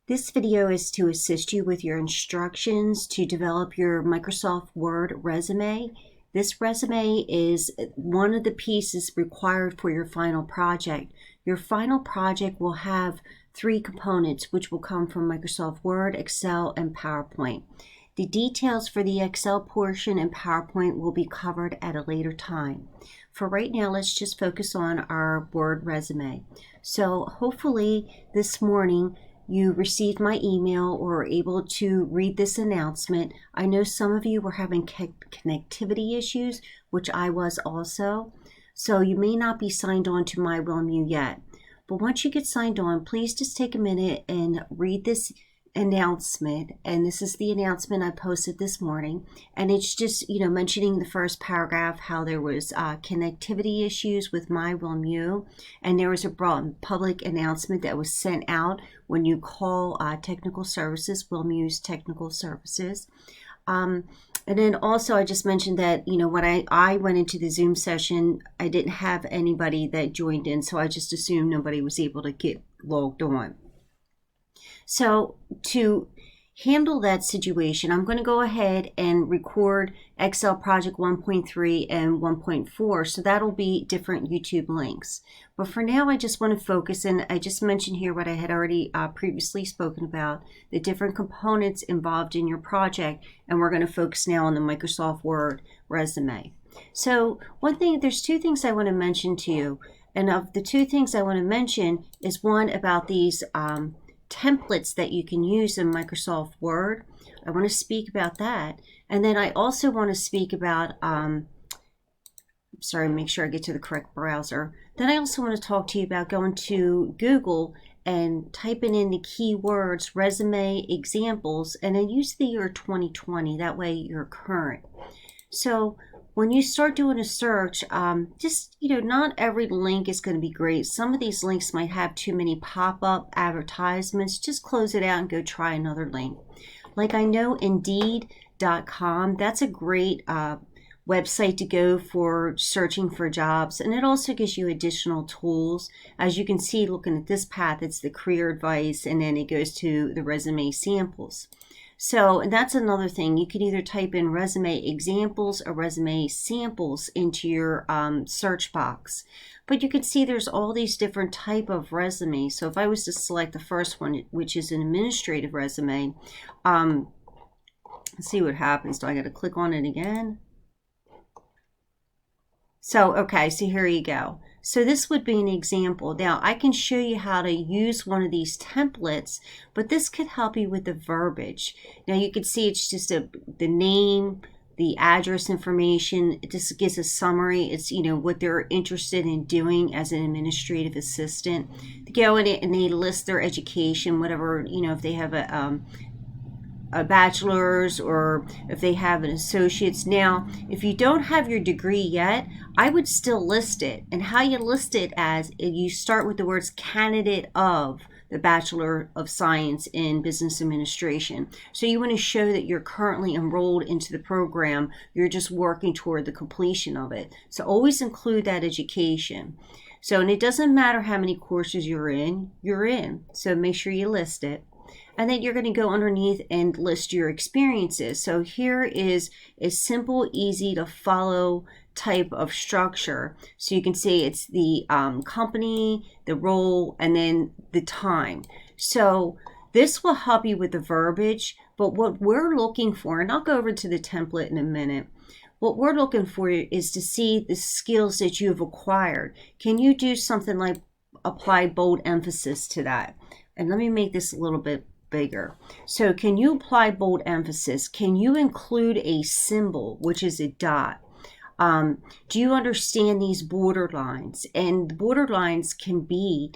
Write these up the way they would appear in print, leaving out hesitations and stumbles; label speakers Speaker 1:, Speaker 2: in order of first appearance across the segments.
Speaker 1: This video is to assist you with your instructions to develop your Microsoft Word resume. This resume is one of the pieces required for your final project. Your final project will have three components, which will come from Microsoft Word, Excel, and PowerPoint. The details for the Excel portion and PowerPoint will be covered at a later time. For right now, let's just focus on our Word resume. So hopefully this morning, you received my email or were able to read this announcement. I know some of you were having connectivity issues, which I was also. So you may not be signed on to MyWillMU yet. But once you get signed on, please just take a minute and read this announcement. And this is the announcement I posted this morning. And it's just, mentioning the first paragraph, how there was connectivity issues with MyWillMU. And there was a public announcement that was sent out when you call technical services, WillMU's technical services. And then also I just mentioned that, when I went into the Zoom session, I didn't have anybody that joined in. So I just assumed nobody was able to get logged on. So to handle that situation, I'm going to go ahead and record Excel Project 1.3 and 1.4. So that'll be different YouTube links. But for now, I just want to focus, and I just mentioned here what I had already previously spoken about, the different components involved in your project. And we're going to focus now on the Microsoft Word resume. So there's two things I want to mention to you. And of the two things I want to mention is one about these templates that you can use in Microsoft Word. I want to speak about that. And then I also want to speak about, make sure I get to the correct browser. Then I also want to talk to you about going to Google and typing in the keywords resume examples and then use the year 2020. That way you're current. So when you start doing a search, not every link is going to be great. Some of these links might have too many pop-up advertisements. Just close it out and go try another link. Like I know Indeed.com, that's a great website to go for searching for jobs. And it also gives you additional tools. As you can see, looking at this path, it's the career advice, and then it goes to the resume samples. So that's another thing. You can either type in resume examples or resume samples into your search box. But you can see there's all these different type of resumes. So if I was to select the first one, which is an administrative resume, let's see what happens. Do I got to click on it again? So, okay, so here you go. So this would be an example. Now, I can show you how to use one of these templates, but this could help you with the verbiage. Now, you can see it's just the name, the address information. It just gives a summary. It's, what they're interested in doing as an administrative assistant. They go in it and they list their education, whatever, if they have a bachelor's or if they have an associate's. Now, if you don't have your degree yet, I would still list it. And how you list it as, you start with the words candidate of the Bachelor of Science in Business Administration. So you want to show that you're currently enrolled into the program. You're just working toward the completion of it. So always include that education. So, and it doesn't matter how many courses you're in. So make sure you list it. And then you're going to go underneath and list your experiences. So here is a simple, easy to follow type of structure. So you can see it's the company, the role, and then the time. So this will help you with the verbiage. But what we're looking for, and I'll go over to the template in a minute. What we're looking for is to see the skills that you have acquired. Can you do something like apply bold emphasis to that? And let me make this a little bit bigger. So can you apply bold emphasis? Can you include a symbol, which is a dot? Do you understand these border lines? And border lines can be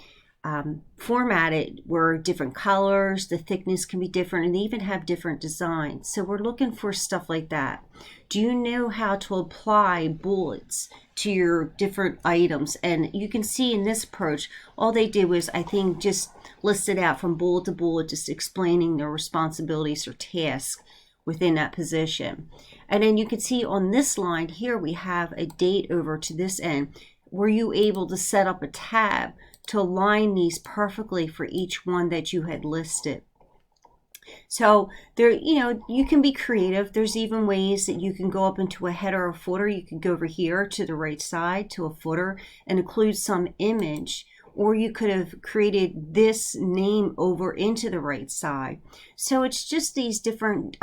Speaker 1: formatted where different colors, the thickness can be different, and they even have different designs. So we're looking for stuff like that. Do you know how to apply bullets to your different items? And you can see in this approach, all they did was, I think, just listed out from bullet to bullet, just explaining their responsibilities or tasks within that position. And then you can see on this line here, we have a date over to this end. Were you able to set up a tab to align these perfectly for each one that you had listed? So there, you can be creative. There's even ways that you can go up into a header or footer. You could go over here to the right side to a footer and include some image, or you could have created this name over into the right side. So it's just these different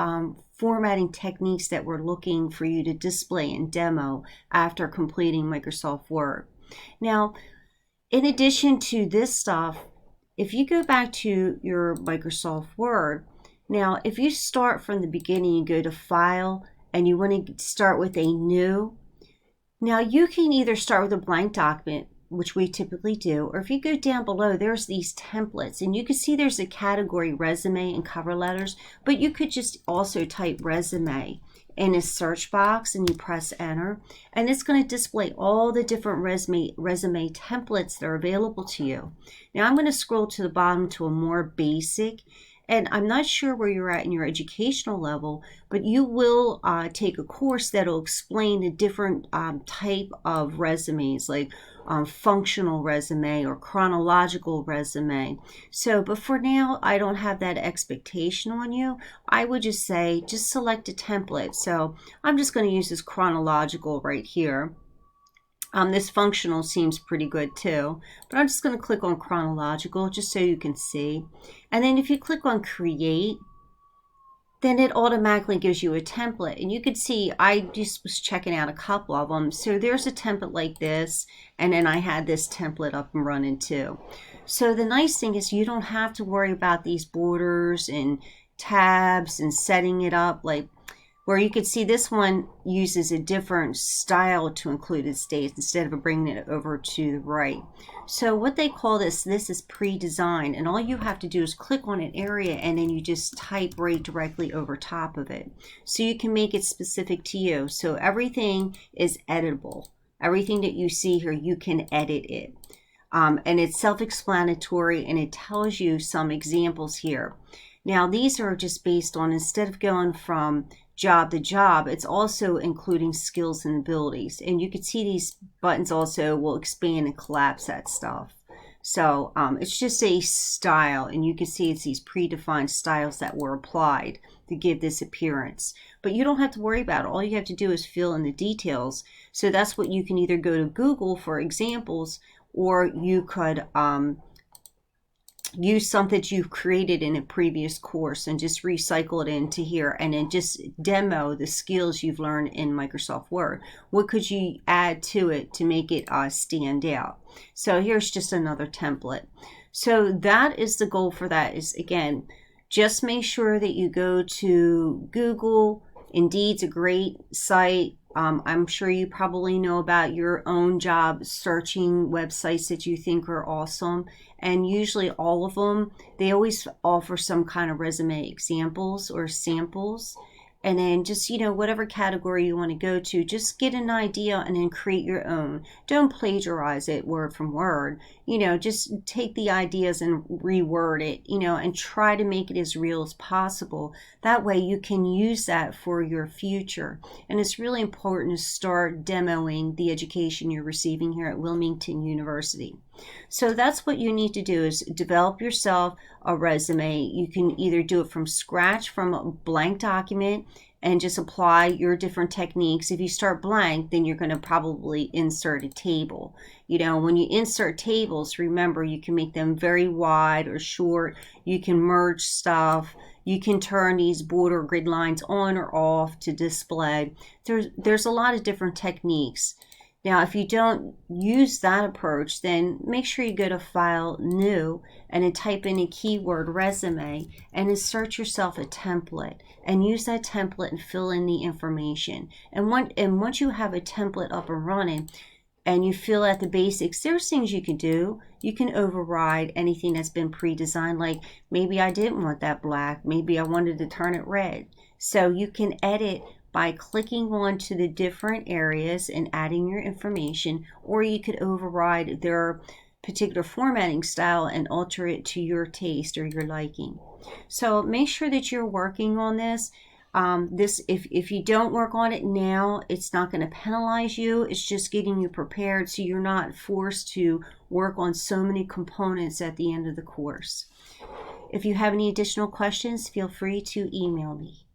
Speaker 1: formatting techniques that we're looking for you to display and demo after completing Microsoft Word. Now, in addition to this stuff, if you go back to your Microsoft Word, now if you start from the beginning, you go to File, and you want to start with a new, now you can either start with a blank document, which we typically do, or if you go down below, there's these templates, and you can see there's a category resume and cover letters, but you could just also type resume in a search box and you press enter, and it's going to display all the different resume templates that are available to you. Now I'm going to scroll to the bottom to a more basic, and I'm not sure where you're at in your educational level, but you will take a course that will explain the different type of resumes, like functional resume or chronological resume. So, but for now, I don't have that expectation on you. I would just say, just select a template. So I'm just going to use this chronological right here. This functional seems pretty good too, but I'm just going to click on chronological just so you can see. And then if you click on create, then it automatically gives you a template. And you can see I just was checking out a couple of them. So there's a template like this, and then I had this template up and running too. So the nice thing is you don't have to worry about these borders and tabs and setting it up, like where you can see this one uses a different style to include its dates instead of bringing it over to the right. So what they call this is pre-designed, and all you have to do is click on an area and then you just type right directly over top of it. So you can make it specific to you. So everything is editable. Everything that you see here, you can edit it. And it's self-explanatory, and it tells you some examples here. Now these are just based on, instead of going from job to job, it's also including skills and abilities. And you can see these buttons also will expand and collapse that stuff. So it's just a style, and you can see it's these predefined styles that were applied to give this appearance. But you don't have to worry about it. All you have to do is fill in the details. So that's what you can either go to Google for examples, or you could use something that you've created in a previous course and just recycle it into here, and then just demo the skills you've learned in Microsoft Word. What could you add to it to make it stand out? So here's just another template. So that is the goal for that, is, again, just make sure that you go to Google. Indeed's a great site. I'm sure you probably know about your own job searching websites that you think are awesome. And usually all of them, they always offer some kind of resume examples or samples. And then just, whatever category you want to go to, just get an idea and then create your own. Don't plagiarize it word from word. Just take the ideas and reword it, and try to make it as real as possible. That way you can use that for your future. And it's really important to start demoing the education you're receiving here at Wilmington University. So that's what you need to do, is develop yourself a resume. You can either do it from scratch from a blank document and just apply your different techniques. If you start blank, then you're going to probably insert a table. When you insert tables, remember, you can make them very wide or short. You can merge stuff. You can turn these border grid lines on or off to display. There's a lot of different techniques. Now, if you don't use that approach, then make sure you go to File, New, and then type in a keyword resume, and insert yourself a template, and use that template and fill in the information. And once you have a template up and running, and you fill out the basics, there's things you can do. You can override anything that's been pre-designed, like maybe I didn't want that black, maybe I wanted to turn it red. So you can edit by clicking on to the different areas and adding your information, or you could override their particular formatting style and alter it to your taste or your liking. So make sure that you're working on this. If you don't work on it now, it's not going to penalize you. It's just getting you prepared so you're not forced to work on so many components at the end of the course. If you have any additional questions, feel free to email me.